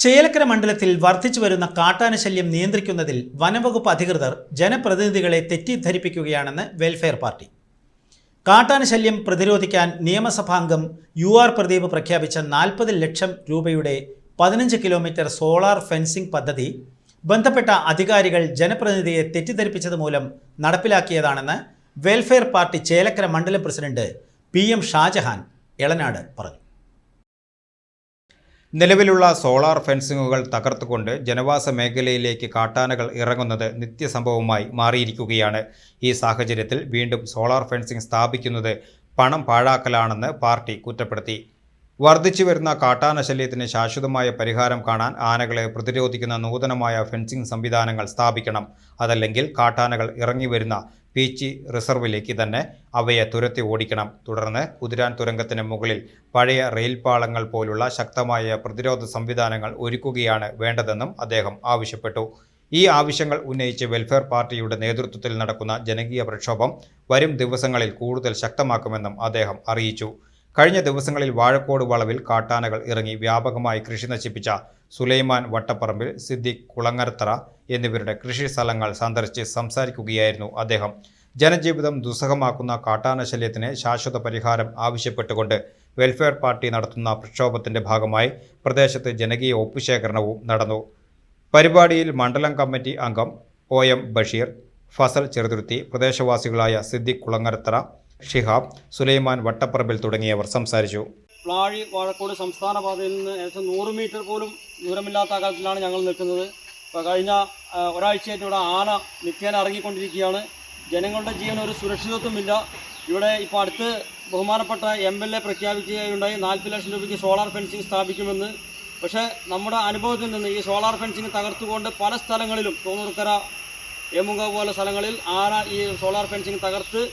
ചേലക്കര മണ്ഡലത്തിൽ വർദ്ധിച്ചുവരുന്ന കാട്ടാനശല്യം നിയന്ത്രിക്കുന്നതിൽ വനംവകുപ്പ് അധികൃതർ ജനപ്രതിനിധികളെ തെറ്റിദ്ധരിപ്പിക്കുകയാണെന്ന് വെൽഫെയർ പാർട്ടി. കാട്ടാനശല്യം പ്രതിരോധിക്കാൻ നിയമസഭാംഗം UR പ്രദീപ് പ്രഖ്യാപിച്ച 40 ലക്ഷം രൂപയുടെ 15 കിലോമീറ്റർ സോളാർ ഫെൻസിംഗ് പദ്ധതി ബന്ധപ്പെട്ട അധികാരികൾ ജനപ്രതിനിധിയെ തെറ്റിദ്ധരിപ്പിച്ചത് മൂലം നടപ്പിലാക്കിയതാണെന്ന് വെൽഫെയർ പാർട്ടി ചേലക്കര മണ്ഡലം പ്രസിഡന്റ് PM ഷാജഹാൻ എളനാട് പറഞ്ഞു. നിലവിലുള്ള സോളാർ ഫെൻസിങ്ങുകൾ തകർത്തുകൊണ്ട് ജനവാസ മേഖലയിലേക്ക് കാട്ടാനകൾ ഇറങ്ങുന്നത് നിത്യസംഭവമായി മാറിയിരിക്കുകയാണ്. ഈ സാഹചര്യത്തിൽ വീണ്ടും സോളാർ ഫെൻസിംഗ് സ്ഥാപിക്കുന്നത് പണം പാഴാക്കലാണെന്ന് പാർട്ടി കുറ്റപ്പെടുത്തി. വർദ്ധിച്ചുവരുന്ന കാട്ടാനശല്യത്തിന് ശാശ്വതമായ പരിഹാരം കാണാൻ ആനകളെ പ്രതിരോധിക്കുന്ന നൂതനമായ ഫെൻസിംഗ് സംവിധാനങ്ങൾ സ്ഥാപിക്കണം. അതല്ലെങ്കിൽ കാട്ടാനകൾ ഇറങ്ങിവരുന്ന പീച്ചി റിസർവിലേക്ക് തന്നെ അവയെ തുരത്തി ഓടിക്കണം. തുടർന്ന് കുതിരാൻ തുരങ്കത്തിന് മുകളിൽ പഴയ റെയിൽപാളങ്ങൾ പോലുള്ള ശക്തമായ പ്രതിരോധ സംവിധാനങ്ങൾ ഒരുക്കുകയാണ് വേണ്ടതെന്നും അദ്ദേഹം ആവശ്യപ്പെട്ടു. ഈ ആവശ്യങ്ങൾ ഉന്നയിച്ച് വെൽഫെയർ പാർട്ടിയുടെ നേതൃത്വത്തിൽ നടക്കുന്ന ജനകീയ പ്രക്ഷോഭം വരും ദിവസങ്ങളിൽ കൂടുതൽ ശക്തമാക്കുമെന്നും അദ്ദേഹം അറിയിച്ചു. കഴിഞ്ഞ ദിവസങ്ങളിൽ വാഴക്കോട് വളവിൽ കാട്ടാനകൾ ഇറങ്ങി വ്യാപകമായി കൃഷി നശിപ്പിച്ച സുലൈമാൻ വട്ടപ്പറമ്പിൽ, സിദ്ദിഖ് കുളങ്ങരത്തറ എന്നിവരുടെ കൃഷി സ്ഥലങ്ങൾ സന്ദർശിച്ച് സംസാരിക്കുകയായിരുന്നു അദ്ദേഹം. ജനജീവിതം ദുസ്സഹമാക്കുന്ന കാട്ടാനശല്യത്തിന് ശാശ്വത പരിഹാരം ആവശ്യപ്പെട്ടുകൊണ്ട് വെൽഫെയർ പാർട്ടി നടത്തുന്ന പ്രക്ഷോഭത്തിന്റെ ഭാഗമായി പ്രദേശത്ത് ജനകീയ ഒപ്പുശേഖരണവും നടന്നു. പരിപാടിയിൽ മണ്ഡലം കമ്മിറ്റി അംഗം OM ബഷീർ, ഫസൽ ചെറുതുരുത്തി, പ്രദേശവാസികളായ സിദ്ദിഖ് കുളങ്ങരത്തറ, ഷിഹാബ്, സുലൈമാൻ വട്ടപ്പറമ്പിൽ തുടങ്ങിയവർ സംസാരിച്ചു. പ്ലാഴി വാഴക്കോട് സംസ്ഥാന പാതയിൽ നിന്ന് ഏകദേശം 100 മീറ്റർ പോലും ദൂരമില്ലാത്ത അകലത്തിലാണ് ഞങ്ങൾ നിൽക്കുന്നത്. ഇപ്പോൾ കഴിഞ്ഞ ഒരാഴ്ചയായിട്ട് ഇവിടെ ആന നിത്യേന ഇറങ്ങിക്കൊണ്ടിരിക്കുകയാണ്. ജനങ്ങളുടെ ജീവൻ ഒരു സുരക്ഷിതത്വമില്ല. ഇവിടെ ഇപ്പോൾ അടുത്ത് ബഹുമാനപ്പെട്ട MLA പ്രഖ്യാപിക്കുകയുണ്ടായി 40 ലക്ഷം രൂപയ്ക്ക് സോളാർ ഫെൻസിങ് സ്ഥാപിക്കുമെന്ന്. പക്ഷേ നമ്മുടെ അനുഭവത്തിൽ നിന്ന് ഈ സോളാർ ഫെൻസിങ് തകർത്തുകൊണ്ട് പല സ്ഥലങ്ങളിലും തോന്നൂർക്കര, ഏമുങ്കാവ് പോലെ സ്ഥലങ്ങളിൽ ആന ഈ സോളാർ ഫെൻസിങ് തകർത്ത്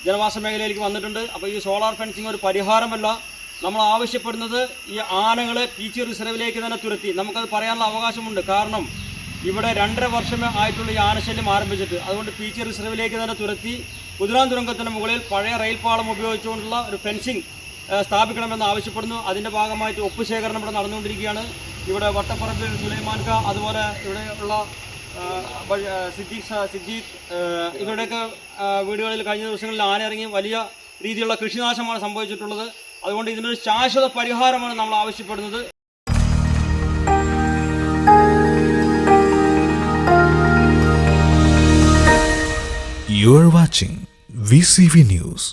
ജനവാസ മേഖലയിലേക്ക് വന്നിട്ടുണ്ട്. അപ്പോൾ ഈ സോളാർ ഫെൻസിങ് ഒരു പരിഹാരമല്ല. നമ്മൾ ആവശ്യപ്പെടുന്നത് ഈ ആനകളെ പീച്ചി റിസർവിലേക്ക് തന്നെ തുരത്തി. നമുക്കത് പറയാനുള്ള അവകാശമുണ്ട്. കാരണം ഇവിടെ 2.5 വർഷമേ ആയിട്ടുള്ള ഈ ആനശല്യം ആരംഭിച്ചിട്ട്. അതുകൊണ്ട് പീച്ചി റിസർവിലേക്ക് തന്നെ തുരത്തി കുതിരാൻ തുരങ്കത്തിന് മുകളിൽ പഴയ റെയിൽപാളം ഉപയോഗിച്ചുകൊണ്ടുള്ള ഒരു ഫെൻസിങ് സ്ഥാപിക്കണമെന്ന് ആവശ്യപ്പെടുന്നു. അതിൻ്റെ ഭാഗമായിട്ട് ഒപ്പുശേഖരണം ഇവിടെ നടന്നുകൊണ്ടിരിക്കുകയാണ്. ഇവിടെ വട്ടപ്പറമ്പിൽ സുലൈമാൻക, അതുപോലെ ഇവിടെയുള്ള സിദ്ദീഖ് ഇവരുടെയൊക്കെ വീടുകളിൽ കഴിഞ്ഞ ദിവസങ്ങളിൽ ആന ഇറങ്ങി വലിയ രീതിയിലുള്ള കൃഷിനാശമാണ് സംഭവിച്ചിട്ടുള്ളത്. അതുകൊണ്ട് ഇതിനൊരു ശാശ്വത പരിഹാരമാണ് നമ്മൾ ആവശ്യപ്പെടുന്നത്. You are watching VCV News.